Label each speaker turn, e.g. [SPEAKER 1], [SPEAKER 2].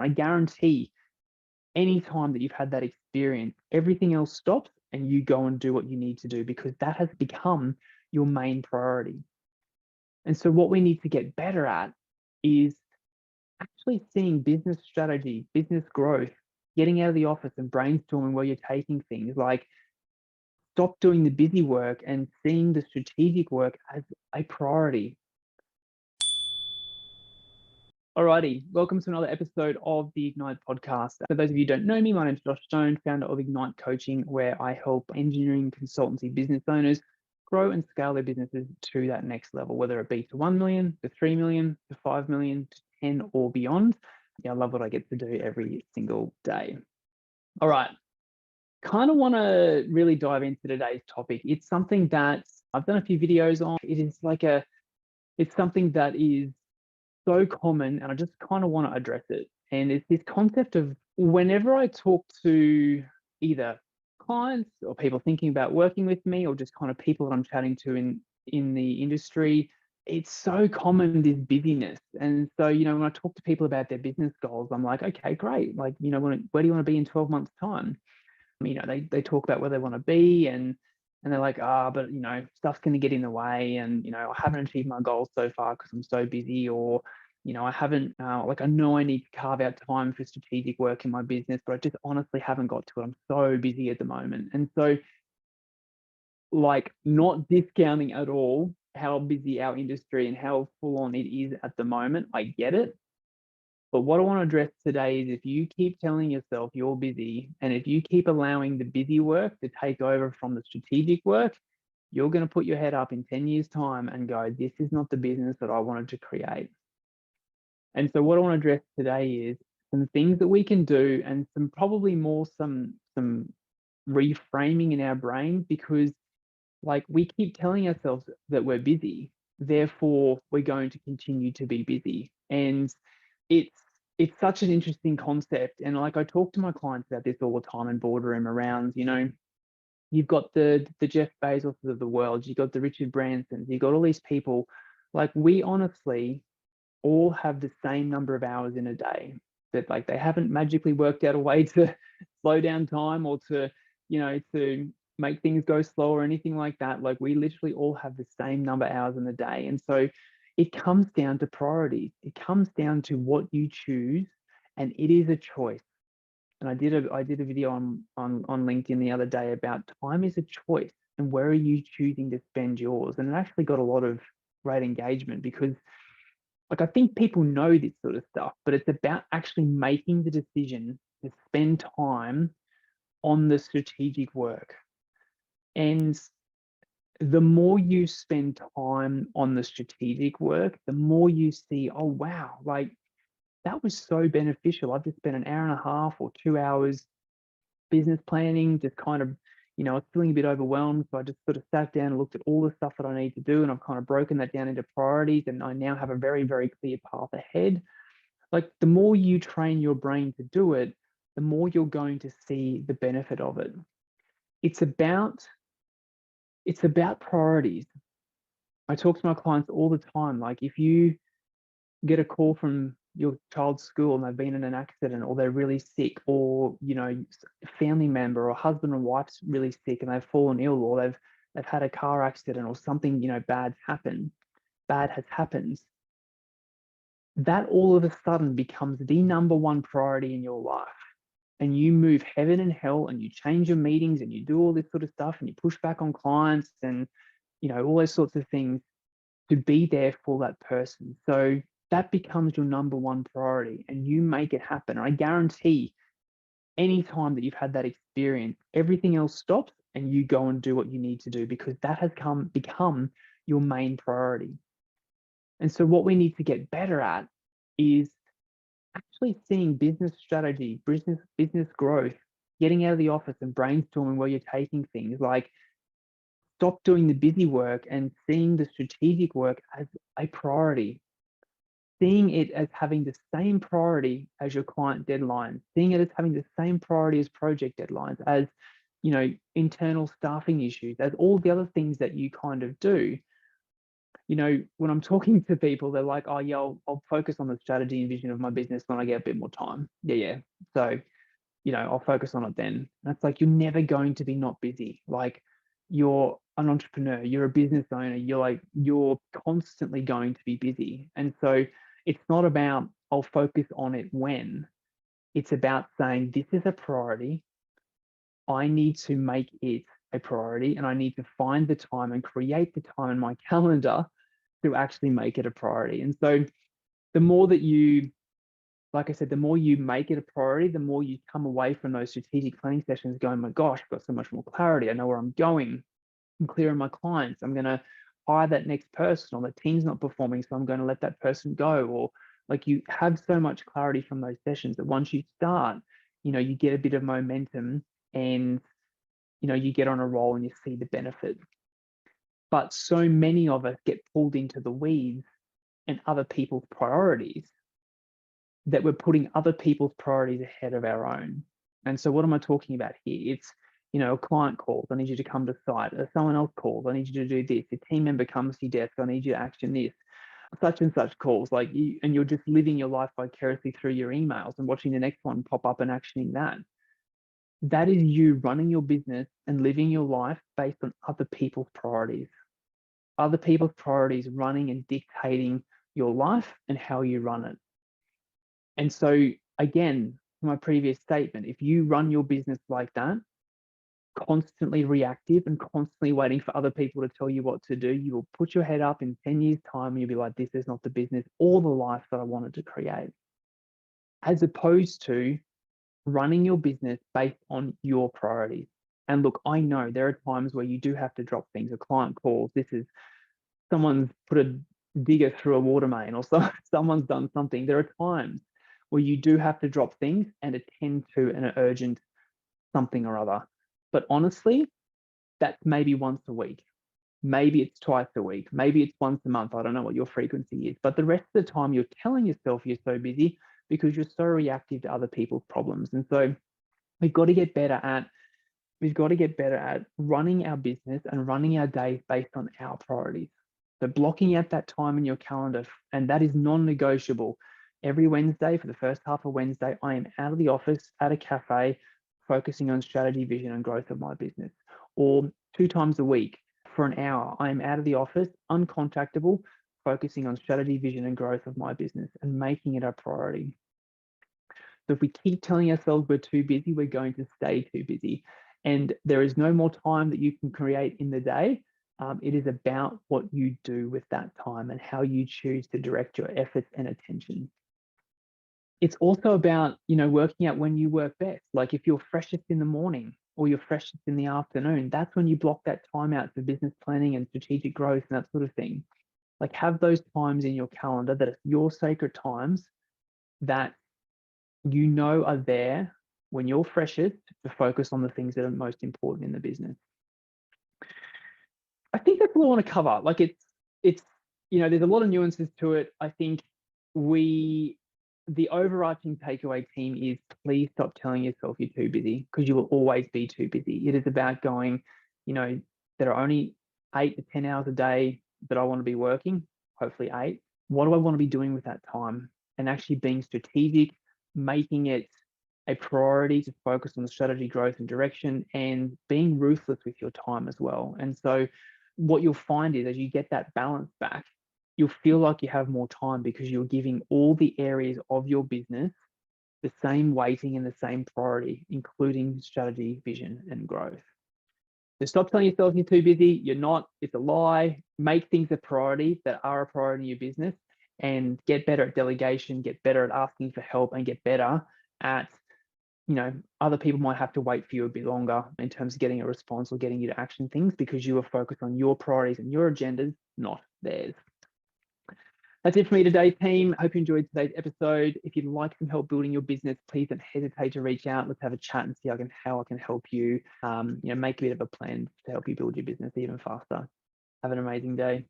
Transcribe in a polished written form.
[SPEAKER 1] I guarantee any time that you've had that experience, everything else stops and you go and do what you need to do because that has become your main priority. And so what we need to get better at is actually seeing business strategy, business growth, getting out of the office and brainstorming where you're taking things. Like, stop doing the busy work and seeing the strategic work as a priority. Alrighty, welcome to another episode of the Ignite podcast. For those of you who don't know me, my name is Josh Stone, founder of Ignite Coaching, where I help engineering consultancy business owners grow and scale their businesses to that next level, whether it be to 1 million, to 3 million, to 5 million, to 10 or beyond. Yeah, I love what I get to do every single day. All right, kind of want to really dive into today's topic. It's something that I've done a few videos on. It's something that is so common, and I just kind of want to address it. And it's this concept of whenever I talk to either clients or people thinking about working with me, or just kind of people that I'm chatting to in the industry, it's so common, this busyness. And so, when I talk to people about their business goals, I'm like, okay, great. Like, where do you want to be in 12 months time? They talk about where they want to be, and they're like, but stuff's going to get in the way, and I haven't achieved my goals so far because I'm so busy, or I haven't I know I need to carve out time for strategic work in my business, but I just honestly haven't got to it. I'm so busy at the moment. And so, like, not discounting at all how busy our industry and how full on it is at the moment. I get it. But what I want to address today is, if you keep telling yourself you're busy, and if you keep allowing the busy work to take over from the strategic work, you're going to put your head up in 10 years' time and go, this is not the business that I wanted to create. And so what I want to address today is some things that we can do, and some reframing in our brains, because like, we keep telling ourselves that we're busy, therefore we're going to continue to be busy. And it's such an interesting concept. And like, I talk to my clients about this all the time in boardroom around, you've got the Jeff Bezos of the world, you've got the Richard Bransons, you've got all these people. Like, we honestly all have the same number of hours in a day. That, like, they haven't magically worked out a way to slow down time, or to make things go slow or anything like that. Like, we literally all have the same number of hours in the day. And so it comes down to priorities. It comes down to what you choose, and it is a choice. And I did a video on LinkedIn the other day about time is a choice, and where are you choosing to spend yours? And it actually got a lot of great engagement, because like, I think people know this sort of stuff, but it's about actually making the decision to spend time on the strategic work. And the more you spend time on the strategic work, the more you see, oh, wow, like, that was so beneficial. I've just spent an hour and a half or 2 hours business planning, just kind of, I was feeling a bit overwhelmed. So I just sort of sat down and looked at all the stuff that I need to do. And I've kind of broken that down into priorities. And I now have a very, very clear path ahead. Like, the more you train your brain to do it, the more you're going to see the benefit of it. It's about priorities. I talk to my clients all the time. Like, if you get a call from your child's school and they've been in an accident, or they're really sick, or a family member or husband or wife's really sick and they've fallen ill, or they've had a car accident, or something bad has happened, that all of a sudden becomes the number one priority in your life. And you move heaven and hell, and you change your meetings, and you do all this sort of stuff, and you push back on clients, and all those sorts of things, to be there for that person. So that becomes your number one priority, and you make it happen. I guarantee any time that you've had that experience, everything else stops and you go and do what you need to do, because that has become your main priority. And so what we need to get better at is actually seeing business strategy, business growth, getting out of the office and brainstorming where you're taking things. Like, stop doing the busy work and seeing the strategic work as a priority. Seeing it as having the same priority as your client deadlines, seeing it as having the same priority as project deadlines, as internal staffing issues, as all the other things that you kind of do. when I'm talking to people, they're like, oh yeah, I'll focus on the strategy and vision of my business when I get a bit more time. Yeah. So, I'll focus on it then. And it's like, you're never going to be not busy. Like, you're an entrepreneur, you're a business owner, you're constantly going to be busy. And so it's not about, I'll focus on it when. It's about saying, this is a priority. I need to make it a priority, and I need to find the time and create the time in my calendar to actually make it a priority. And so the more that you, like I said, the more you make it a priority, the more you come away from those strategic planning sessions going, my gosh, I've got so much more clarity. I know where I'm going. I'm clear on my clients. I'm going to hire that next person, or the team's not performing, so I'm going to let that person go. Or like, you have so much clarity from those sessions that once you start, you get a bit of momentum, and, you get on a roll and you see the benefit. But so many of us get pulled into the weeds and other people's priorities, that we're putting other people's priorities ahead of our own. And so what am I talking about here? It's, a client calls, I need you to come to site. Or someone else calls, I need you to do this. A team member comes to your desk, I need you to action this. Such and such calls, and you're just living your life vicariously through your emails and watching the next one pop up and actioning that. That is you running your business and living your life based on other people's priorities. Other people's priorities running and dictating your life and how you run it. And so, again, my previous statement, if you run your business like that, constantly reactive and constantly waiting for other people to tell you what to do, you will put your head up in 10 years' time and you'll be like, this is not the business or the life that I wanted to create. As opposed to running your business based on your priorities. And look, I know there are times where you do have to drop things. A client calls, someone's put a digger through a water main, or someone's done something. There are times where you do have to drop things and attend to an urgent something or other. But honestly, that's maybe once a week. Maybe it's twice a week. Maybe it's once a month. I don't know what your frequency is. But the rest of the time, you're telling yourself you're so busy because you're so reactive to other people's problems. And so we've got to get better at running our business and running our days based on our priorities. So blocking out that time in your calendar, and that is non-negotiable. Every Wednesday, for the first half of Wednesday, I am out of the office at a cafe, focusing on strategy, vision, and growth of my business. Or 2 times a week for an hour, I am out of the office, uncontactable, focusing on strategy, vision, and growth of my business and making it a priority. So if we keep telling ourselves we're too busy, we're going to stay too busy. And there is no more time that you can create in the day. It is about what you do with that time and how you choose to direct your efforts and attention. It's also about, working out when you work best. Like, if you're freshest in the morning or you're freshest in the afternoon, that's when you block that time out for business planning and strategic growth and that sort of thing. Like, have those times in your calendar that are your sacred times that are there when you're freshest to focus on the things that are most important in the business. I think that's all I want to cover. Like, it's there's a lot of nuances to it. I think the overarching takeaway, team, is please stop telling yourself you're too busy, because you will always be too busy. It is about going, there are only 8 to 10 hours a day that I want to be working, hopefully 8. What do I want to be doing with that time? And actually being strategic, making it a priority to focus on the strategy, growth, and direction, and being ruthless with your time as well. And so what you'll find is, as you get that balance back, you'll feel like you have more time because you're giving all the areas of your business the same weighting and the same priority, including strategy, vision, and growth. So stop telling yourself you're too busy. You're not. It's a lie. Make things a priority that are a priority in your business, and get better at delegation, get better at asking for help, and get better at, other people might have to wait for you a bit longer in terms of getting a response or getting you to action things, because you are focused on your priorities and your agendas, not theirs. That's it for me today, team. Hope you enjoyed today's episode. If you'd like some help building your business, please don't hesitate to reach out. Let's have a chat and see how I can help you, make a bit of a plan to help you build your business even faster. Have an amazing day.